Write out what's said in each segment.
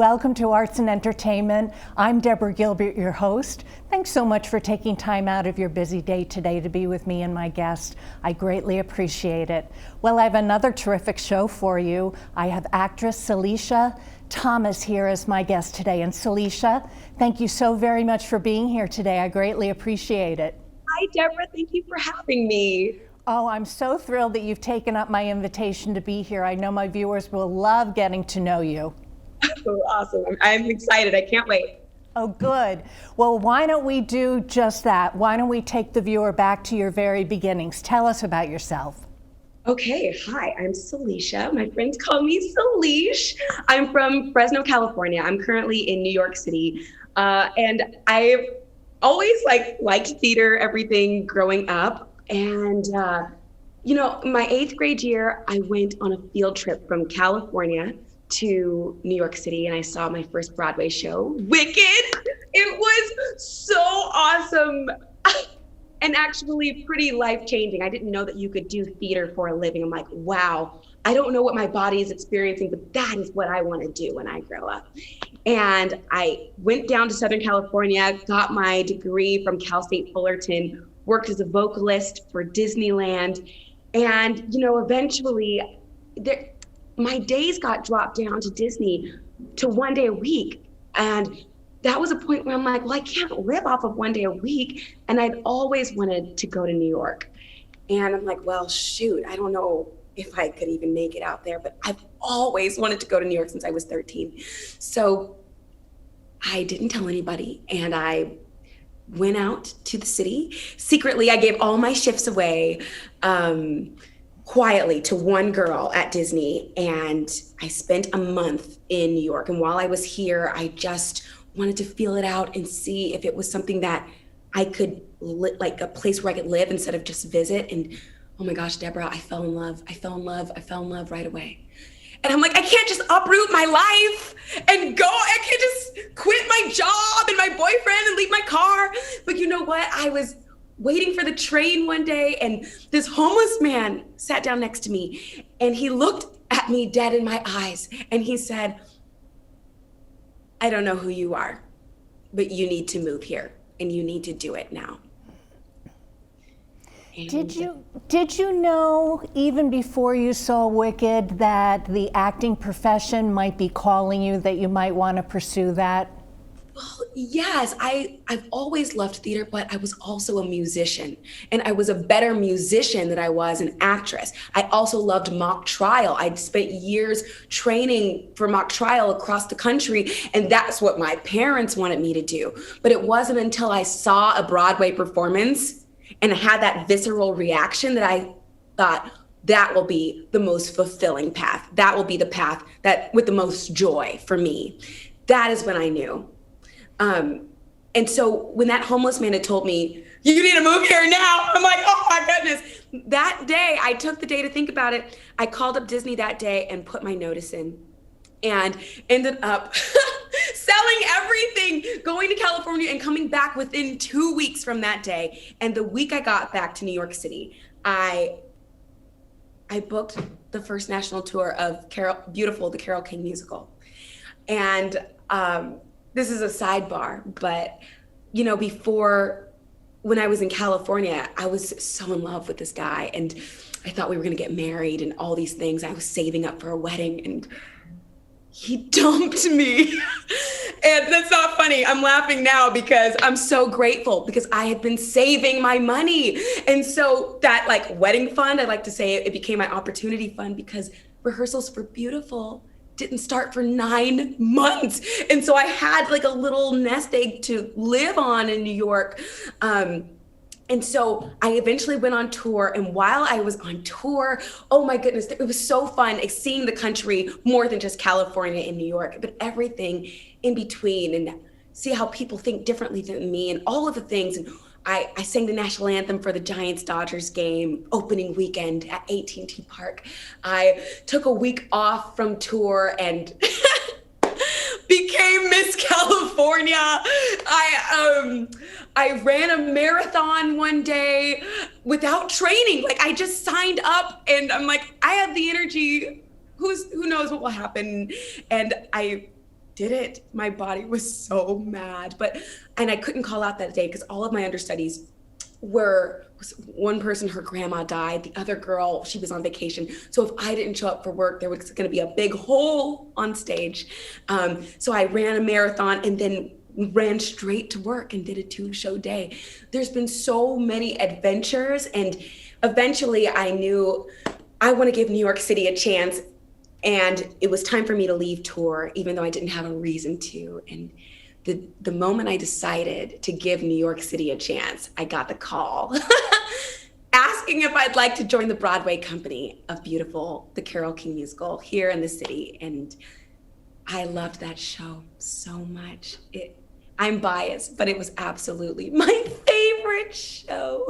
welcome to Arts and Entertainment. I'm Deborah Gilbert, your host. Thanks so much for taking time out of your busy day today to be with me and my guest. I greatly appreciate it. Well, I have another terrific show for you. I have actress Salisha Thomas here as my guest today. And Salisha, thank you so very much for being here today. I greatly appreciate it. Hi, Deborah. Thank you for having me. Oh, I'm so thrilled that you've taken up my invitation to be here. I know my viewers will love getting to know you. Oh, awesome. I'm excited. I can't wait. Oh, good. Well, why don't we do just that? Why don't we take the viewer back to your very beginnings? Tell us about yourself. Okay. Hi, I'm Salisha. My friends call me Salish. I'm from Fresno, California. I'm currently in New York City. And I've always liked theater, everything growing up. And, my 8th grade year, I went on a field trip from California to New York City, and I saw my first Broadway show, Wicked. It was so awesome and actually pretty life-changing. I didn't know that you could do theater for a living. I'm like, wow, I don't know what my body is experiencing, but that is what I want to do when I grow up. And I went down to Southern California, got my degree from Cal State Fullerton, worked as a vocalist for Disneyland. And, eventually my days got dropped down to Disney to 1 day a week. And that was a point where I'm like, well, I can't live off of 1 day a week. And I'd always wanted to go to New York. And I'm like, well, shoot, I don't know if I could even make it out there, but I've always wanted to go to New York since I was 13. So I didn't tell anybody. And I went out to the city. Secretly, I gave all my shifts away quietly to one girl at Disney. And I spent a month in New York. And while I was here, I just wanted to feel it out and see if it was something that I could, like a place where I could live instead of just visit. And oh my gosh, Deborah, I fell in love. I fell in love right away. And I'm like, I can't just uproot my life and go. I can't just quit my job and my boyfriend and leave my car. But you know what? I was waiting for the train one day, and this homeless man sat down next to me, and he looked at me dead in my eyes, and he said, I don't know who you are, but you need to move here, and you need to do it now. Did you know, even before you saw Wicked, that the acting profession might be calling you, that you might want to pursue that? Well, yes, I've always loved theater, but I was also a musician, and I was a better musician than I was an actress. I also loved mock trial. I'd spent years training for mock trial across the country, and that's what my parents wanted me to do. But it wasn't until I saw a Broadway performance and I had that visceral reaction that I thought, that will be the most fulfilling path. That will be the path that with the most joy for me. That is when I knew. And so when that homeless man had told me, you need to move here now, I'm like, oh my goodness. That day, I took the day to think about it. I called up Disney that day and put my notice in, and ended up selling everything, going to California and coming back within 2 weeks from that day. And the week I got back to New York City, I booked the first national tour of the Carole King musical. And this is a sidebar, but before, when I was in California, I was so in love with this guy, and I thought we were gonna get married and all these things. I was saving up for a wedding, and he dumped me. And that's not funny. I'm laughing now because I'm so grateful, because I had been saving my money. And so that wedding fund, I like to say it became my opportunity fund, because rehearsals for Beautiful didn't start for 9 months. And so I had a little nest egg to live on in New York. And so I eventually went on tour, and while I was on tour, oh my goodness, it was so fun seeing the country more than just California and New York, but everything in between, and see how people think differently than me and all of the things. And I sang the national anthem for the Giants-Dodgers game opening weekend at AT&T Park. I took a week off from tour and became Miss California. I ran a marathon one day without training. I just signed up, and I'm like, I have the energy. Who knows what will happen? And I did it. My body was so mad, and I couldn't call out that day because all of my understudies was one person, her grandma died. The other girl, she was on vacation. So if I didn't show up for work, there was going to be a big hole on stage. So I ran a marathon and then ran straight to work and did a 2-show day. There's been so many adventures, and eventually I knew I want to give New York City a chance. And it was time for me to leave tour, even though I didn't have a reason to. And the moment I decided to give New York City a chance, I got the call asking if I'd like to join the Broadway company of the Carole King musical here in the city. And I loved that show so much. I'm biased, but it was absolutely my favorite show.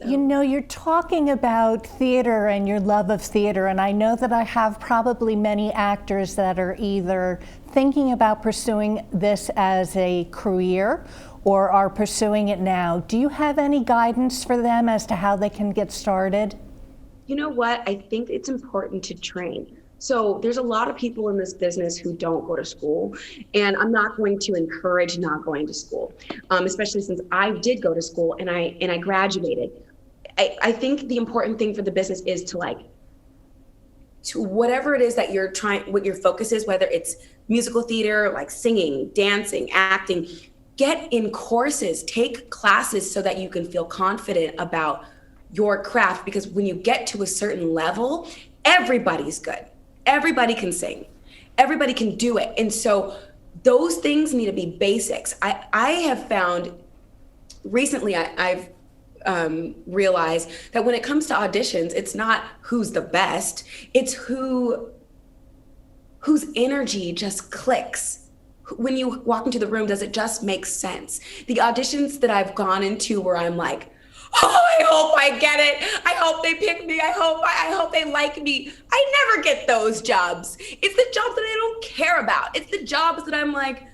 You know, you're talking about theater and your love of theater, and I know that I have probably many actors that are either thinking about pursuing this as a career or are pursuing it now. Do you have any guidance for them as to how they can get started? You know what? I think it's important to train. So there's a lot of people in this business who don't go to school, and I'm not going to encourage not going to school, especially since I did go to school and I graduated. I think the important thing for the business is to whatever it is that you're trying, what your focus is, whether it's musical theater, like singing, dancing, acting, get in courses, take classes so that you can feel confident about your craft. Because when you get to a certain level, everybody's good. Everybody can sing. Everybody can do it. And so those things need to be basics. I have found recently, I've realized that when it comes to auditions, it's not who's the best, it's whose energy just clicks. When you walk into the room, does it just make sense? The auditions that I've gone into where I'm like, oh, I hope I get it. I hope they pick me. I hope they like me. I never get those jobs. It's the jobs that I don't care about. It's the jobs that I'm like,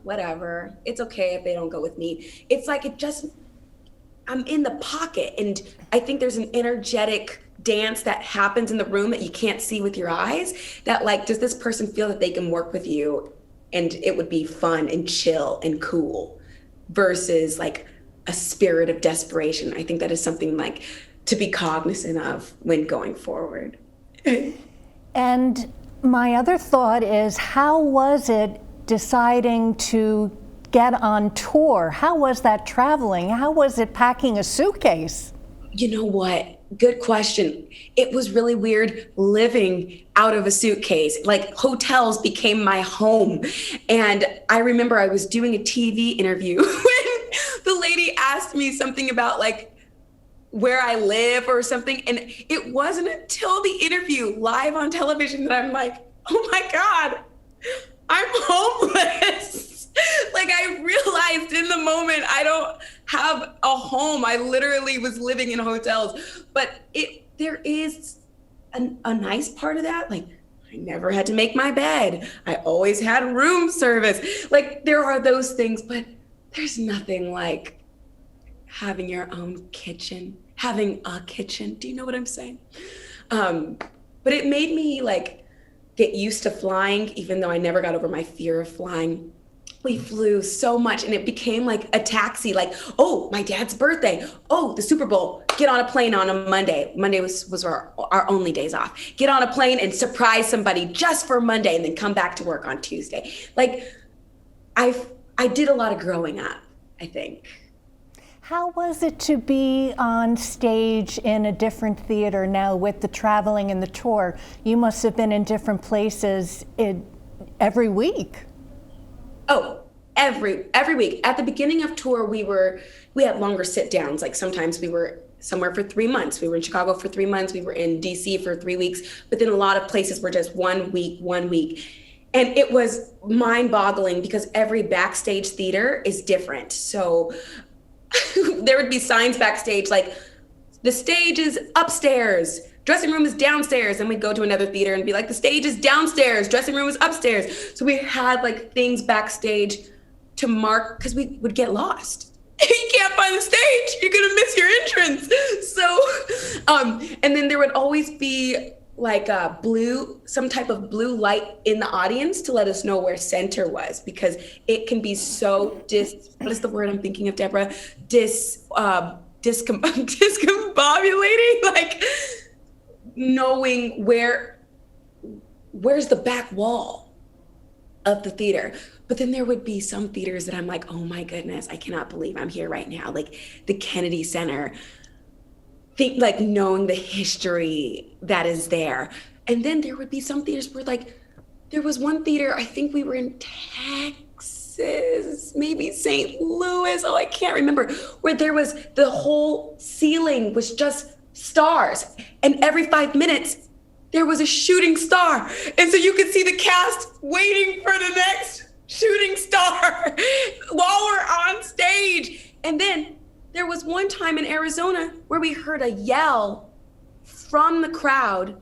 whatever. It's okay if they don't go with me. It's like I'm in the pocket. And I think there's an energetic dance that happens in the room that you can't see with your eyes, that like, does this person feel that they can work with you and it would be fun and chill and cool, versus like a spirit of desperation. I think that is something like to be cognizant of when going forward. And my other thought is, how was it deciding to get on tour? How was that traveling? How was it packing a suitcase? You know what? Good question. It was really weird living out of a suitcase. Like, hotels became my home. And I remember I was doing a TV interview when the lady asked me something about like where I live or something. And it wasn't until the interview live on television that I'm like, oh my God, I'm homeless. Like, I realized in the moment I don't have a home. I literally was living in hotels. But there is a nice part of that. Like, I never had to make my bed. I always had room service. Like, there are those things, but there's nothing like having your own kitchen, having a kitchen. Do you know what I'm saying? But it made me like get used to flying, even though I never got over my fear of flying. We flew so much, and it became like a taxi, like, oh, my dad's birthday. Oh, the Super Bowl. Get on a plane on a Monday. Monday was our only days off. Get on a plane and surprise somebody just for Monday and then come back to work on Tuesday. Like, I did a lot of growing up, I think. How was it to be on stage in a different theater now with the traveling and the tour? You must have been in different places every week. Oh, every week. At the beginning of tour, we had longer sit downs. Like, sometimes we were somewhere for 3 months. We were in Chicago for 3 months. We were in DC for 3 weeks. But then a lot of places were just 1 week. And it was mind boggling because every backstage theater is different. So there would be signs backstage like, the stage is upstairs, dressing room is downstairs. And we'd go to another theater and be like, the stage is downstairs, dressing room is upstairs. So we had like things backstage to mark, because we would get lost. You can't find the stage, you're gonna miss your entrance. So, and then there would always be like some type of blue light in the audience to let us know where center was, because it can be so what is the word I'm thinking of, Deborah? Discombobulating, like knowing where's the back wall of the theater. But then there would be some theaters that I'm like, oh my goodness, I cannot believe I'm here right now. Like the Kennedy Center, like knowing the history that is there. And then there would be some theaters where like, there was one theater, I think we were in Texas, maybe St. Louis, I can't remember, where there was the whole ceiling was just stars. And every 5 minutes, there was a shooting star. And so you could see the cast waiting for the next shooting star while we're on stage. And then there was one time in Arizona where we heard a yell from the crowd.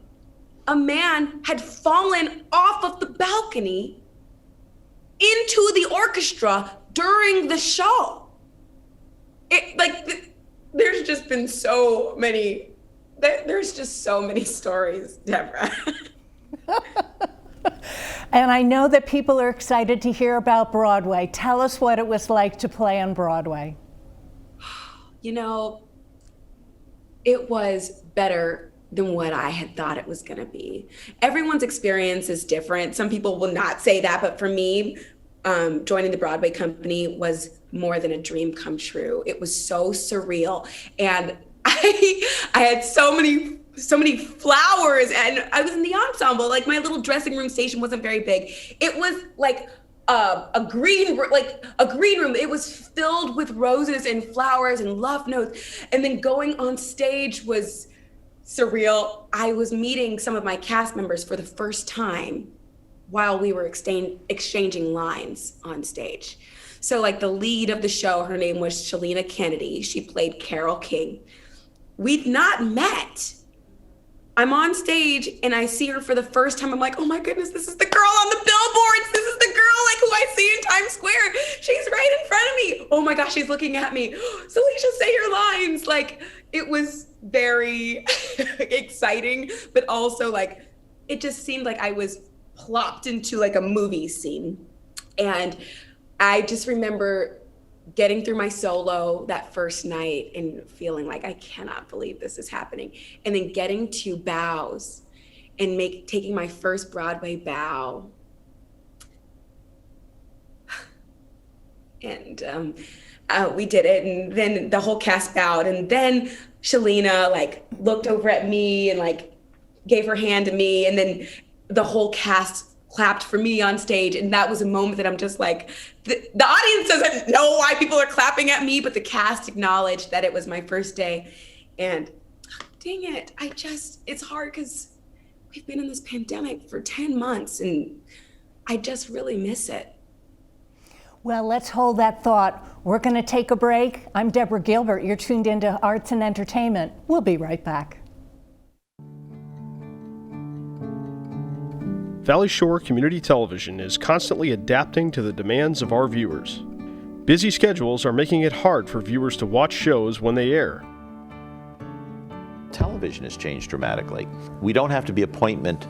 A man had fallen off of the balcony into the orchestra during the show. There's just been so many, there's just so many stories, Deborah. And I know that people are excited to hear about Broadway. Tell us what it was like to play on Broadway. You know, it was better than what I had thought it was going to be. Everyone's experience is different. Some people will not say that, but for me, joining the Broadway company was more than a dream come true. It was so surreal. And I had so many flowers, and I was in the ensemble. Like my little dressing room station wasn't very big. It was like a green room. It was filled with roses and flowers and love notes. And then going on stage was surreal. I was meeting some of my cast members for the first time while we were exchanging lines on stage. So like the lead of the show, her name was Shalina Kennedy. She played Carole King. We'd not met. I'm on stage and I see her for the first time. I'm like, oh my goodness, this is the girl on the billboards. This is the girl like who I see in Times Square. She's right in front of me. Oh my gosh, she's looking at me. Salisha, say your lines. Like it was very exciting, but also like, it just seemed like I was plopped into like a movie scene. And I just remember getting through my solo that first night and feeling like I cannot believe this is happening. And then getting to bows and taking my first Broadway bow. And we did it. And then the whole cast bowed. And then Shalina like looked over at me and like gave her hand to me. And then the whole cast clapped for me on stage. And that was a moment that I'm just like, the audience doesn't know why people are clapping at me, but the cast acknowledged that it was my first day. And dang it, it's hard because we've been in this pandemic for 10 months and I just really miss it. Well, let's hold that thought. We're going to take a break. I'm Deborah Gilbert. You're tuned into Arts and Entertainment. We'll be right back. Valley Shore Community Television is constantly adapting to the demands of our viewers. Busy schedules are making it hard for viewers to watch shows when they air. Television has changed dramatically. We don't have to be appointment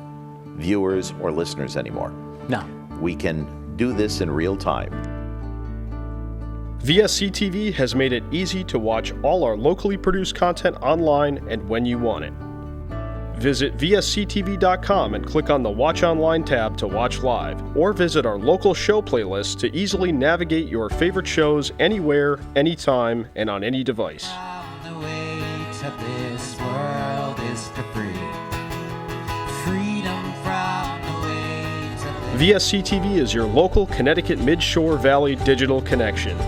viewers or listeners anymore. No. We can do this in real time. VSC TV has made it easy to watch all our locally produced content online and when you want it. Visit vsctv.com and click on the Watch Online tab to watch live, or visit our local show playlist to easily navigate your favorite shows anywhere, anytime, and on any device. The way to this world is for free. Freedom from the way to this. VSC TV is your local Connecticut Mid-Shore Valley digital connection.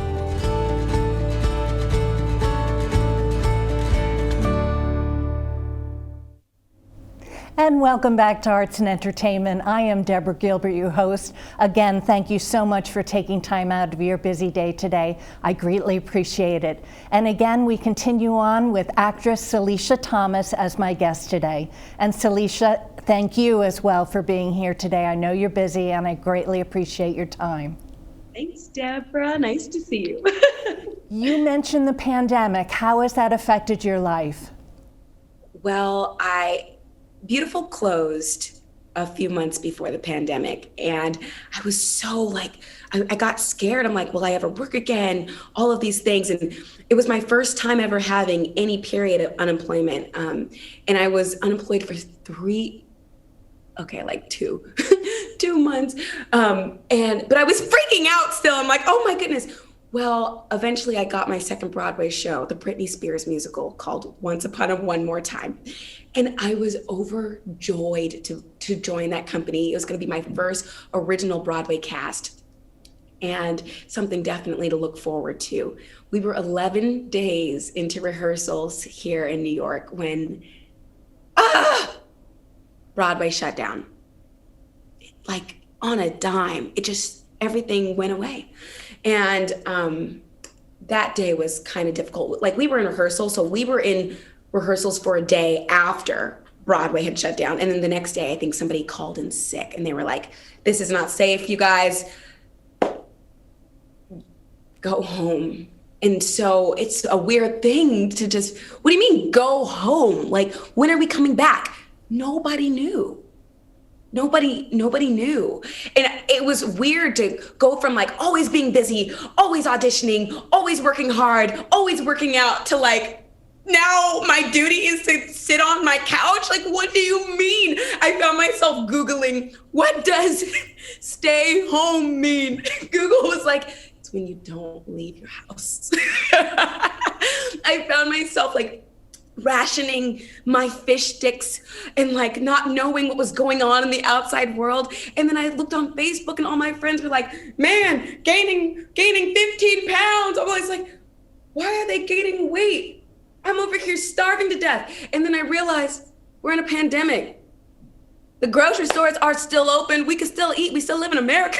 And welcome back to Arts and Entertainment. I am Deborah Gilbert, your host. Again, thank you so much for taking time out of your busy day today. I greatly appreciate it. And again, we continue on with actress Salisha Thomas as my guest today. And Salisha, thank you as well for being here today. I know you're busy and I greatly appreciate your time. Thanks, Deborah. Nice to see you. You mentioned the pandemic. How has that affected your life? Well, Beautiful closed a few months before the pandemic. And I was so like, I got scared. I'm like, will I ever work again? All of these things. And it was my first time ever having any period of unemployment. And I was unemployed for two, 2 months. But I was freaking out still. I'm like, oh my goodness. Well, eventually I got my second Broadway show, the Britney Spears musical called Once Upon a One More Time. And I was overjoyed to join that company. It was going to be my first original Broadway cast and something definitely to look forward to. We were 11 days into rehearsals here in New York when Broadway shut down. Like on a dime, everything went away. And that day was kind of difficult. Like we were in rehearsal, so we were in rehearsals for a day after Broadway had shut down. And then the next day, I think somebody called in sick and they were like, this is not safe, you guys. Go home. And so it's a weird thing to just, what do you mean go home? Like, when are we coming back? Nobody knew. Nobody knew. And it was weird to go from like always being busy, always auditioning, always working hard, always working out to like, now my duty is to sit on my couch. Like, what do you mean? I found myself Googling, what does stay home mean? Google was like, it's when you don't leave your house. I found myself like rationing my fish sticks and like not knowing what was going on in the outside world. And then I looked on Facebook and all my friends were like, man, gaining 15 pounds. I was like, why are they gaining weight? I'm over here starving to death. And then I realized we're in a pandemic. The grocery stores are still open. We can still eat. We still live in America.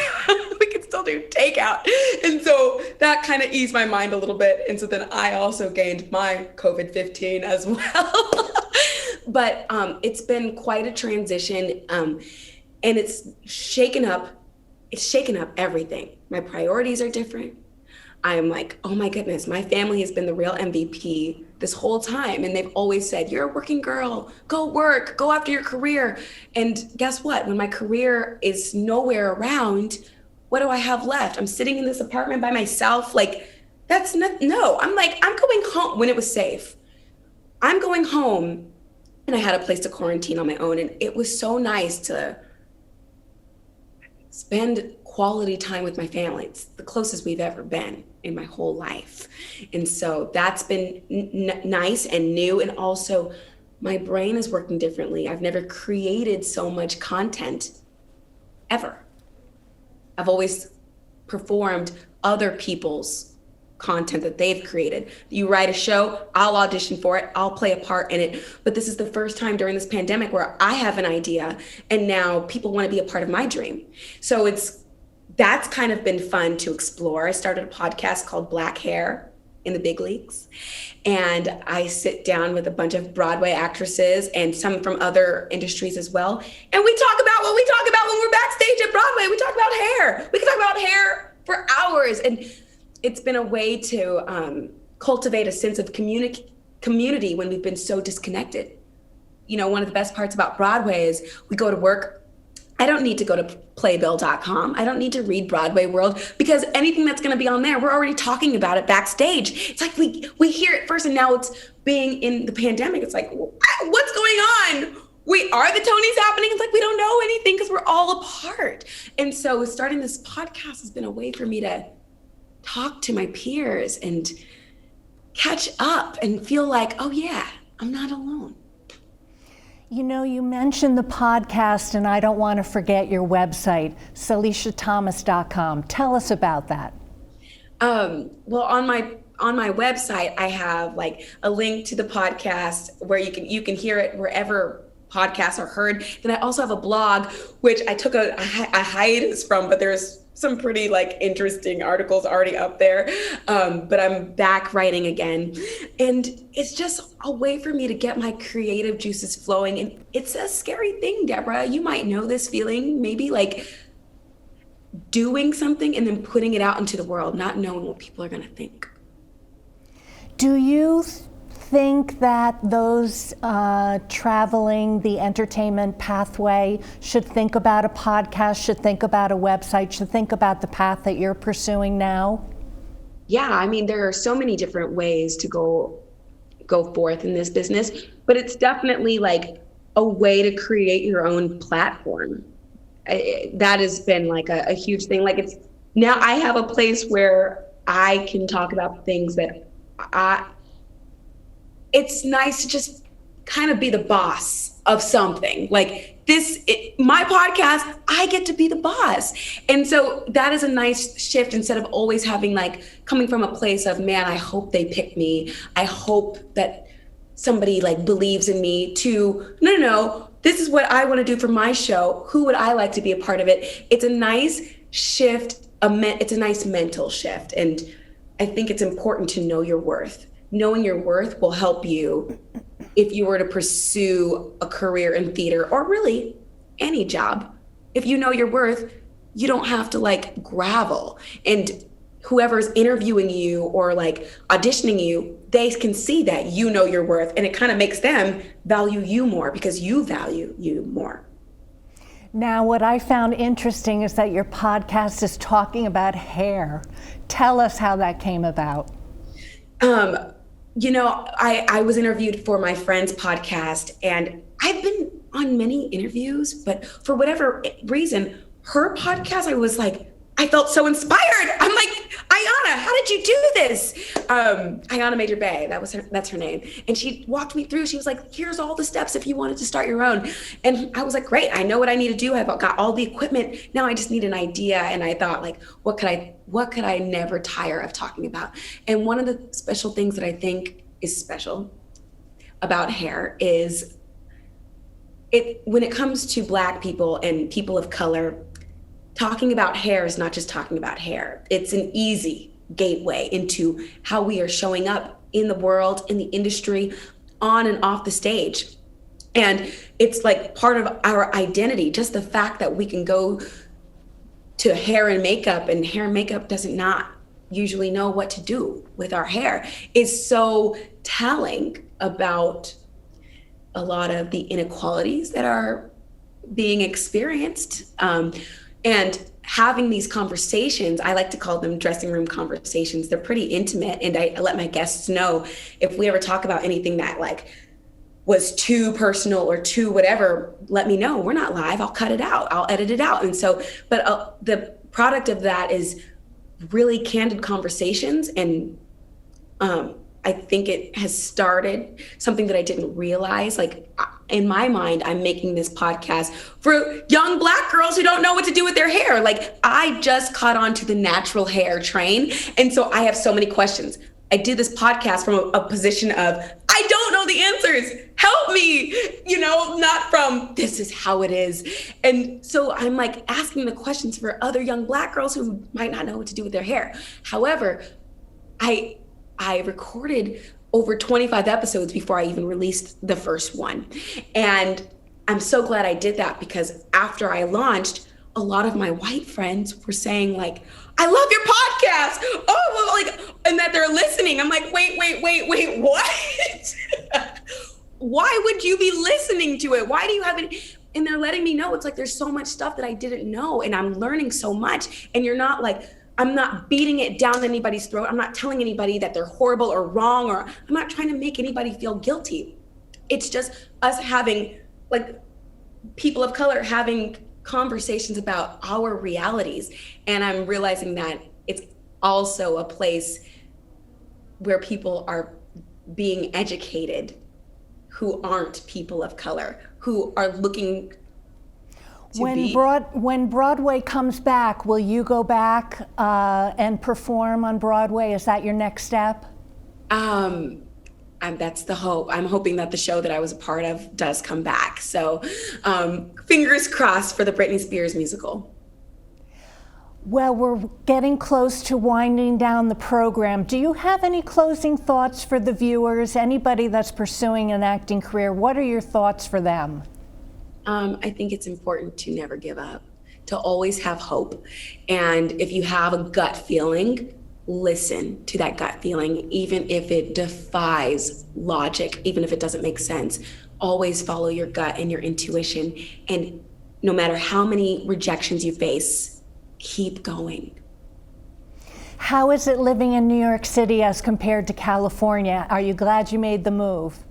We can still do takeout. And so that kind of eased my mind a little bit. And so then I also gained my COVID-15 as well. But it's been quite a transition. And it's shaken up everything. My priorities are different. I'm like, oh my goodness, my family has been the real MVP this whole time. And they've always said, you're a working girl, go work, go after your career. And guess what? When my career is nowhere around, what do I have left? I'm sitting in this apartment by myself. Like, I'm like, I'm going home when it was safe. I'm going home and I had a place to quarantine on my own. And it was so nice to spend quality time with my family. It's the closest we've ever been in my whole life. And so that's been nice and new. And also my brain is working differently. I've never created so much content ever. I've always performed other people's content that they've created. You write a show, I'll audition for it, I'll play a part in it. But this is the first time during this pandemic where I have an idea and now people want to be a part of my dream. So that's kind of been fun to explore. I started a podcast called Black Hair in the Big Leagues. And I sit down with a bunch of Broadway actresses and some from other industries as well. And we talk about what we talk about when we're backstage at Broadway. We talk about hair. We can talk about hair for hours. And it's been a way to cultivate a sense of community when we've been so disconnected. You know, one of the best parts about Broadway is we go to work. I don't need to go to playbill.com. I don't need to read Broadway World because anything that's going to be on there, we're already talking about it backstage. It's like we hear it first, and now it's being in the pandemic. It's like, what's going on? Are the Tonys happening? It's like we don't know anything because we're all apart. And so starting this podcast has been a way for me to talk to my peers and catch up and feel like, oh yeah, I'm not alone. You know, you mentioned the podcast, and I don't want to forget your website, SalishaThomas.com. Tell us about that. Well, on my website, I have like a link to the podcast where you can hear it wherever podcasts are heard. Then I also have a blog, which I took a hiatus from, but there's some pretty like interesting articles already up there. But I'm back writing again. And it's just a way for me to get my creative juices flowing. And it's a scary thing, Deborah. You might know this feeling, maybe like doing something and then putting it out into the world, not knowing what people are going to think. Do you think that those traveling the entertainment pathway should think about a podcast, should think about a website, should think about the path that you're pursuing now? Yeah, I mean, there are so many different ways to go forth in this business, but it's definitely like a way to create your own platform. That has been like a huge thing. Like, it's now I have a place where I can talk about things that it's nice to just kind of be the boss of something. Like my podcast, I get to be the boss. And so that is a nice shift, instead of always having like coming from a place of, man, I hope they pick me. I hope that somebody like believes in me, to no, this is what I want to do for my show. Who would I like to be a part of it? It's a nice shift. It's a nice mental shift. And I think it's important to know your worth. Knowing your worth will help you if you were to pursue a career in theater, or really any job. If you know your worth, you don't have to like gravel. And whoever's interviewing you or like auditioning you, they can see that you know your worth, and it kind of makes them value you more because you value you more. Now, what I found interesting is that your podcast is talking about hair. Tell us how that came about. I was interviewed for my friend's podcast, and I've been on many interviews, but for whatever reason, her podcast, I felt so inspired. I'm like, Ayana, how did you do this? Ayana Major Bay, that's her name. And she walked me through. She was like, here's all the steps if you wanted to start your own. And I was like, great, I know what I need to do. I've got all the equipment. Now I just need an idea. And I thought, like, what could I never tire of talking about? And one of the special things that I think is special about hair is when it comes to Black people and people of color, talking about hair is not just talking about hair. It's an easy gateway into how we are showing up in the world, in the industry, on and off the stage. And it's like part of our identity, just the fact that we can go to hair and makeup, and hair and makeup doesn't not usually know what to do with our hair, is so telling about a lot of the inequalities that are being experienced. And having these conversations, I like to call them dressing room conversations. They're pretty intimate, and I let my guests know if we ever talk about anything that like was too personal or too whatever, let me know. We're not live. I'll cut it out. I'll edit it out. And so, but the product of that is really candid conversations. And I think it has started something that I didn't realize. Like, in my mind, I'm making this podcast for young Black girls who don't know what to do with their hair. Like, I just caught on to the natural hair train. And so I have so many questions. I did this podcast from a position of, I don't know the answers. Help me, not from this is how it is. And so I'm like asking the questions for other young Black girls who might not know what to do with their hair. However, I recorded over 25 episodes before I even released the first one. And I'm so glad I did that, because after I launched, a lot of my white friends were saying like, I love your podcast. Oh, well, like, and that they're listening. I'm like, wait, what? Why would you be listening to it? Why do you have it? And they're letting me know, it's like, there's so much stuff that I didn't know, and I'm learning so much. And you're not like, I'm not beating it down anybody's throat. I'm not telling anybody that they're horrible or wrong, or I'm not trying to make anybody feel guilty. It's just us having, like, people of color having conversations about our realities. And I'm realizing that it's also a place where people are being educated who aren't people of color, who are looking to When Broadway comes back, will you go back and perform on Broadway? Is that your next step? That's the hope. I'm hoping that the show that I was a part of does come back. So fingers crossed for the Britney Spears musical. Well, we're getting close to winding down the program. Do you have any closing thoughts for the viewers? Anybody that's pursuing an acting career, what are your thoughts for them? I think it's important to never give up, to always have hope. And if you have a gut feeling, listen to that gut feeling, even if it defies logic, even if it doesn't make sense. Always follow your gut and your intuition. And no matter how many rejections you face, keep going. How is it living in New York City as compared to California? Are you glad you made the move?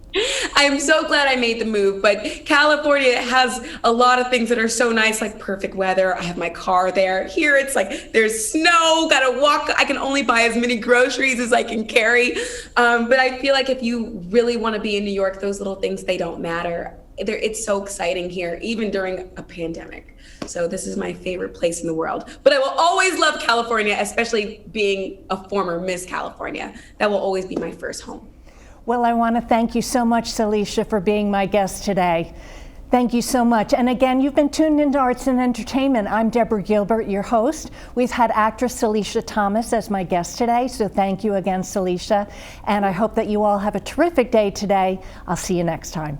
I'm so glad I made the move, but California has a lot of things that are so nice, like perfect weather. I have my car there. Here it's like there's snow, gotta walk. I can only buy as many groceries as I can carry. But I feel like if you really want to be in New York, those little things, they don't matter. It's so exciting here, even during a pandemic. So this is my favorite place in the world. But I will always love California, especially being a former Miss California. That will always be my first home. Well, I want to thank you so much, Salisha, for being my guest today. Thank you so much. And again, you've been tuned into Arts and Entertainment. I'm Deborah Gilbert, your host. We've had actress Salisha Thomas as my guest today, so thank you again, Salisha. And I hope that you all have a terrific day today. I'll see you next time.